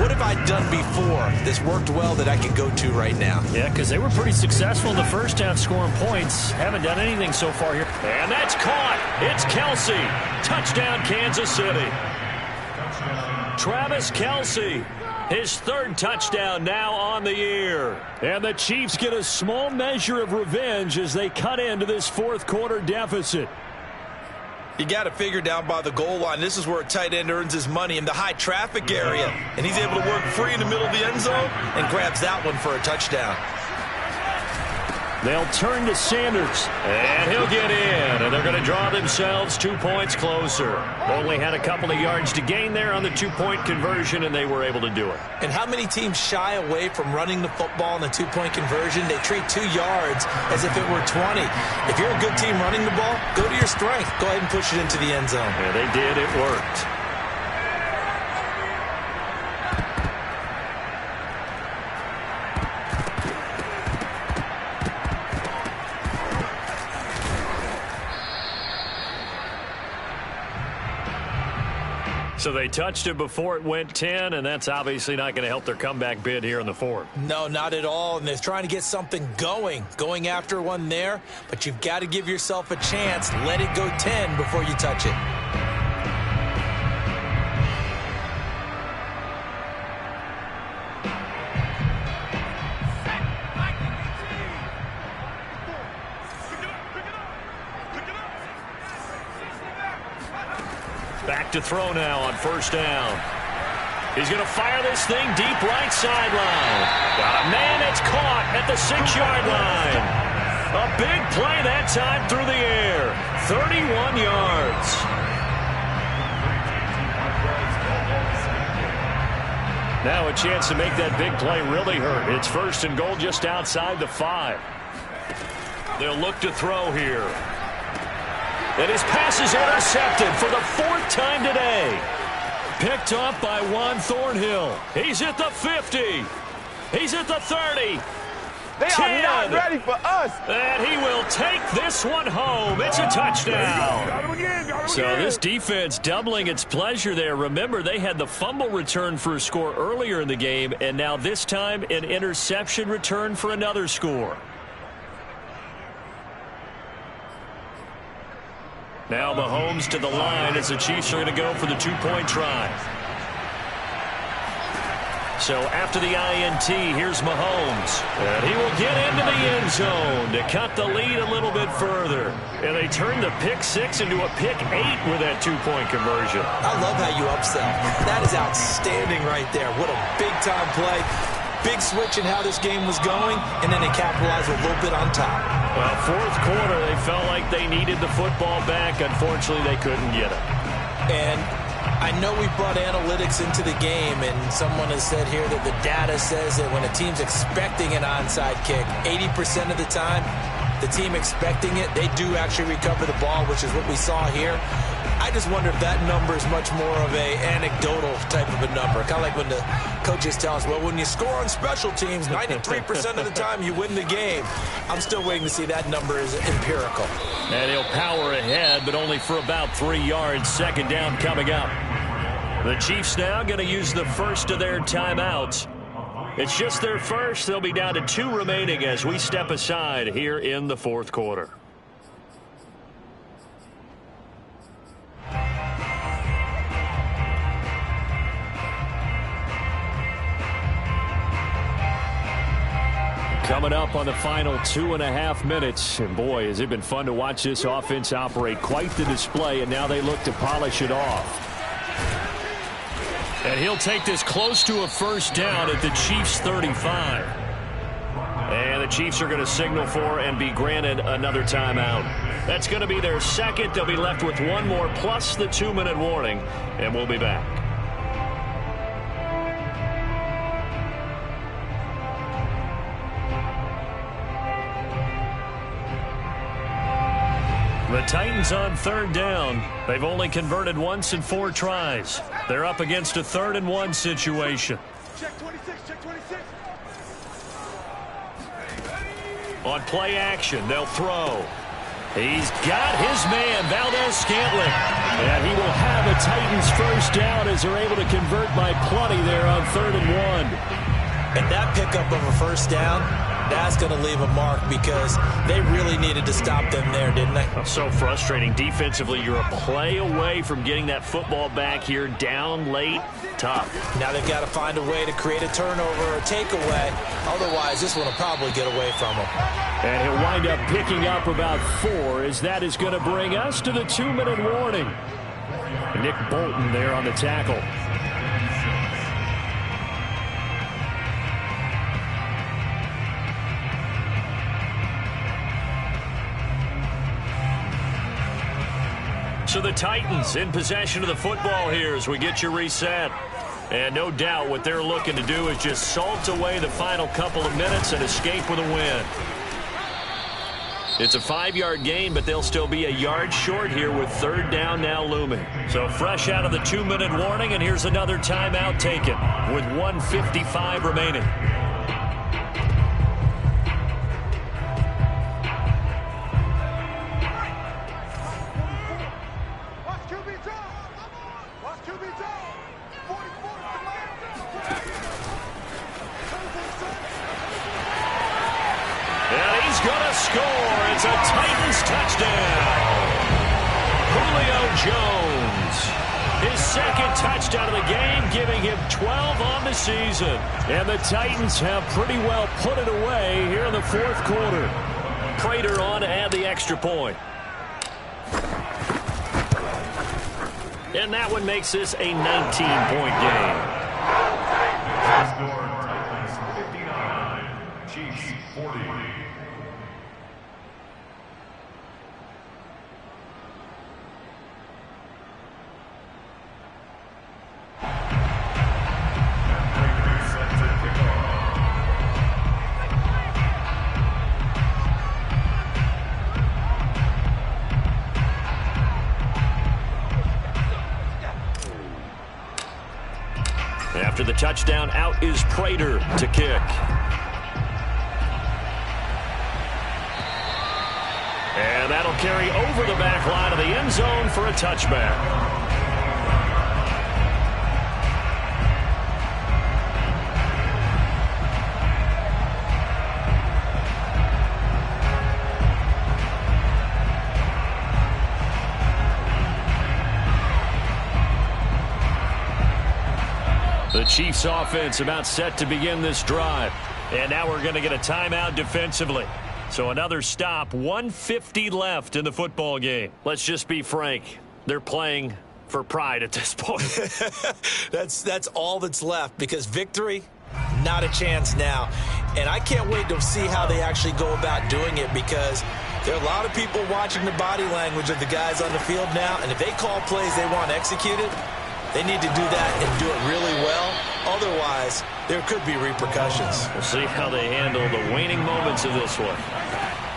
what have I done before that's worked well that I can go to right now? Yeah, because they were pretty successful in the first half scoring points. Haven't done anything so far here. And that's caught. It's Kelce. Touchdown, Kansas City. Travis Kelce, his 3rd touchdown now on the year. And the Chiefs get a small measure of revenge as they cut into this 4th quarter deficit. You got to figure down by the goal line. This is where a tight end earns his money in the high traffic area. And he's able to work free in the middle of the end zone and grabs that one for a touchdown. They'll turn to Sanders, and he'll get in, and they're going to draw themselves 2 points closer. Only had a couple of yards to gain there on the 2-point conversion, and they were able to do it. And how many teams shy away from running the football in the 2-point conversion? They treat 2 yards as if it were 20. If you're a good team running the ball, go to your strength. Go ahead and push it into the end zone. Yeah, they did. It worked. So they touched it before it went 10, and that's obviously not going to help their comeback bid here in the 4th. No, not at all. And they're trying to get something going after one there. But you've got to give yourself a chance. Let it go 10 before you touch it. Back to throw now on 1st down. He's going to fire this thing deep right sideline. Got a man that's caught at the 6-yard line. A big play that time through the air. 31 yards. Now a chance to make that big play really hurt. It's 1st and goal just outside the 5. They'll look to throw here. And his pass is intercepted for the 4th time today. Picked up by Juan Thornhill. He's at the 50. He's at the 30. They 10. are not ready for us. And he will take this one home. It's a touchdown. So this defense doubling its pleasure there. Remember, they had the fumble return for a score earlier in the game, and now this time an interception return for another score. Now Mahomes to the line as the Chiefs are going to go for the 2-point try. So after the INT, here's Mahomes. And he will get into the end zone to cut the lead a little bit further. And they turn the pick 6 into a pick 8 with that 2-point conversion. I love how you upsell. That is outstanding right there. What a big-time play. Big switch in how this game was going, and then they capitalized a little bit on top. Well, 4th quarter, they felt like they needed the football back. Unfortunately, they couldn't get it. And I know we brought analytics into the game, and someone has said here that the data says that when a team's expecting an onside kick, 80% of the time, the team expecting it, they do actually recover the ball, which is what we saw here. I just wonder if that number is much more of a anecdotal type of a number. Kind of like when the coaches tell us, well, when you score on special teams, 93% of the time you win the game. I'm still waiting to see that number is empirical. And he'll power ahead, but only for about 3 yards. 2nd down coming up. The Chiefs now going to use the first of their timeouts. It's just their first. They'll be down to 2 remaining as we step aside here in the 4th quarter. Coming up on the final 2.5 minutes. And boy, has it been fun to watch this offense operate. Quite the display, and now they look to polish it off. And he'll take this close to a 1st down at the Chiefs' 35. And the Chiefs are going to signal for and be granted another timeout. That's going to be their 2nd. They'll be left with 1 more plus the 2-minute warning. And we'll be back. The Titans on third down. They've only converted once in 4 tries. They're up against a 3rd and 1 situation. Check 26, check 26. On play action, they'll throw. He's got his man, Valdez-Scantling. And he will have a Titans first down as they're able to convert by plenty there on 3rd and 1. And that pickup of a first down, that's going to leave a mark because they really needed to stop them there, didn't they? So frustrating. Defensively, you're a play away from getting that football back here down late. Tough. Now they've got to find a way to create a turnover or takeaway. Otherwise, this one will probably get away from them. And he'll wind up picking up about 4 as that is going to bring us to the 2-minute warning. Nick Bolton there on the tackle. So the Titans in possession of the football here as we get you reset. And no doubt what they're looking to do is just salt away the final couple of minutes and escape with a win. It's a 5-yard gain, but they'll still be a yard short here with 3rd down now looming. So fresh out of the 2-minute warning, and here's another timeout taken with 1:55 remaining. Score. It's a Titans touchdown. Julio Jones. His 2nd touchdown of the game, giving him 12 on the season. And the Titans have pretty well put it away here in the 4th quarter. Prater on to add the extra point. And that one makes this a 19-point game. Score Titans 59, Chiefs 40. After the touchdown, out is Prater to kick. And that'll carry over the back line of the end zone for a touchback. The Chiefs offense about set to begin this drive. And now we're going to get a timeout defensively. So another stop, 1:50 left in the football game. Let's just be frank. They're playing for pride at this point. That's all that's left because victory, not a chance now. And I can't wait to see how they actually go about doing it because there are a lot of people watching the body language of the guys on the field now. And if they call plays they want executed, they need to do that and do it really well. Otherwise, there could be repercussions. We'll see how they handle the waning moments of this one.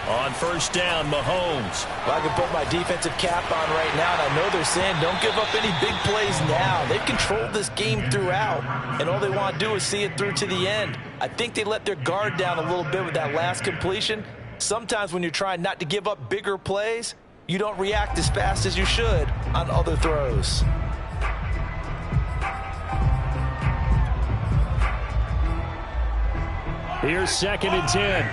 On first down, Mahomes. Well, I can put my defensive cap on right now, and I know they're saying don't give up any big plays now. They've controlled this game throughout, and all they want to do is see it through to the end. I think they let their guard down a little bit with that last completion. Sometimes when you're trying not to give up bigger plays, you don't react as fast as you should on other throws. Here's 2nd and 10.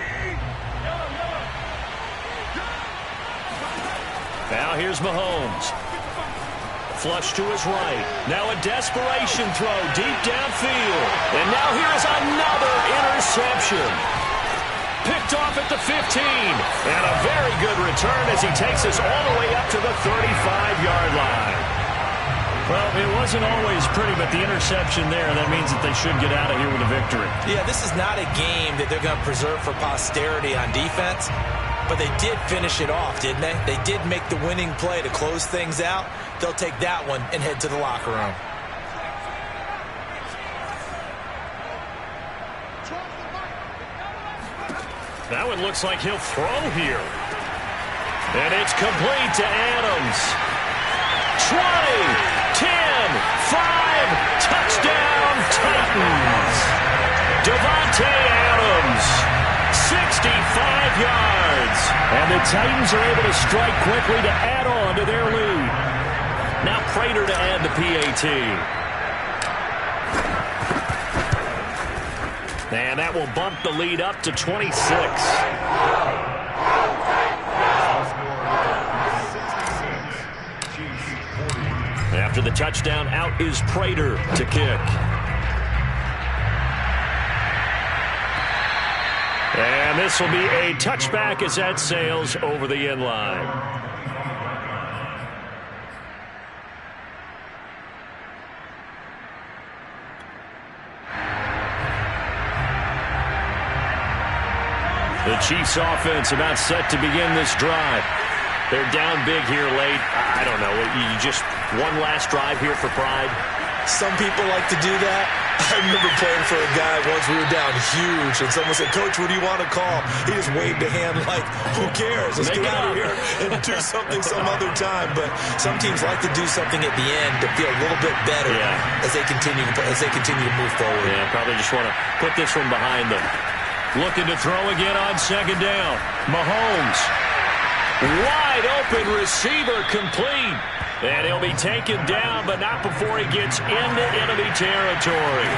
Now here's Mahomes. Flush to his right. Now a desperation throw deep downfield. And now here's another interception. Picked off at the 15. And a very good return as he takes us all the way up to the 35-yard line. Well, it wasn't always pretty, but the interception there, that means that they should get out of here with a victory. Yeah, this is not a game that they're going to preserve for posterity on defense, but they did finish it off, didn't they? They did make the winning play to close things out. They'll take that one and head to the locker room. That one looks like he'll throw here. And it's complete to Adams. 20, 10, 5, touchdown Titans. Davante Adams, 65 yards. And the Titans are able to strike quickly to add on to their lead. Now Prater to add the PAT. And that will bump the lead up to 26. After the touchdown, out is Prater to kick. And this will be a touchback as that sails over the end line. The Chiefs offense about set to begin this drive. They're down big here late. I don't know. You just one last drive here for pride. Some people like to do that. I remember playing for a guy once. We were down huge, and someone said, "Coach, what do you want to call?" He just waved a hand like, "Who cares? Let's get out of here and do something some other time." But some teams like to do something at the end to feel a little bit better as they continue to move forward. Yeah, probably just want to put this one behind them. Looking to throw again on second down. Mahomes. Wide open receiver complete. And he'll be taken down, but not before he gets into enemy territory.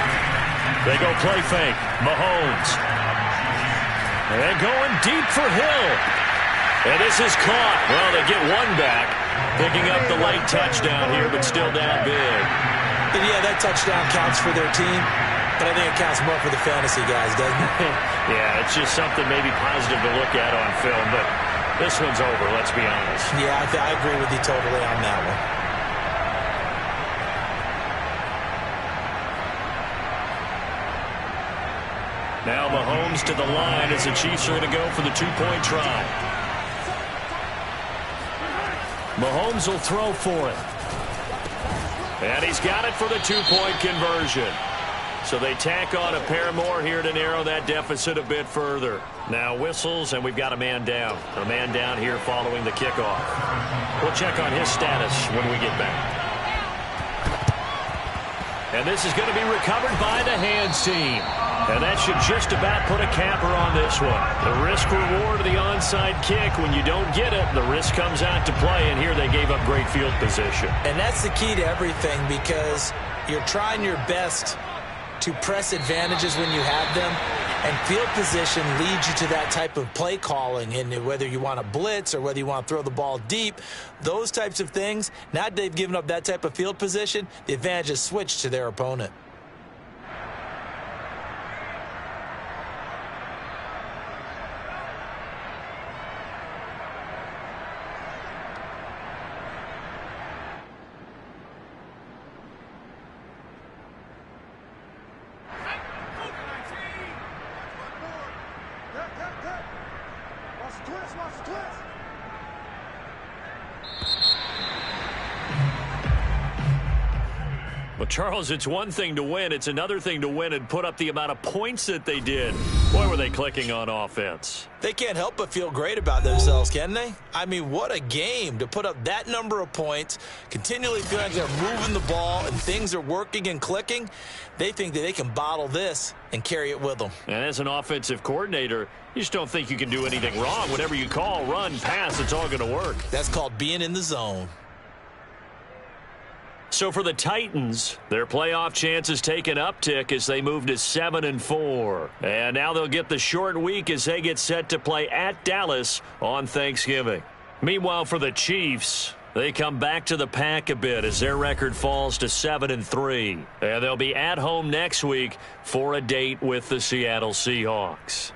They go play fake. Mahomes. And they're going deep for Hill. And this is caught. Well, they get one back. Picking up the light touchdown here, but still down big. And yeah, that touchdown counts for their team. But I think it counts more for the fantasy guys, doesn't it? Yeah, it's just something maybe positive to look at on film, but this one's over, let's be honest. Yeah, I agree with you totally on that one. Now Mahomes to the line as the Chiefs are going to go for the two-point try. Mahomes will throw for it. And he's got it for the two-point conversion. So they tack on a pair more here to narrow that deficit a bit further. Now whistles, and we've got a man down. A man down here following the kickoff. We'll check on his status when we get back. And this is going to be recovered by the hands team. And that should just about put a capper on this one. The risk-reward of the onside kick. When you don't get it, the risk comes out to play, and here they gave up great field position. And that's the key to everything, because you're trying your best to press advantages when you have them, and field position leads you to that type of play calling. And whether you want to blitz or whether you want to throw the ball deep, those types of things, now that they've given up that type of field position, the advantage is switched to their opponent. Well, Charles, it's one thing to win. It's another thing to win and put up the amount of points that they did. Boy, were they clicking on offense. They can't help but feel great about themselves, can they? I mean, what a game to put up that number of points, continually feel like they're moving the ball and things are working and clicking. They think that they can bottle this and carry it with them. And as an offensive coordinator, you just don't think you can do anything wrong. Whatever you call, run, pass, it's all going to work. That's called being in the zone. So for the Titans, their playoff chances take an uptick as they move to 7-4. And now they'll get the short week as they get set to play at Dallas on Thanksgiving. Meanwhile, for the Chiefs, they come back to the pack a bit as their record falls to 7-3. And they'll be at home next week for a date with the Seattle Seahawks.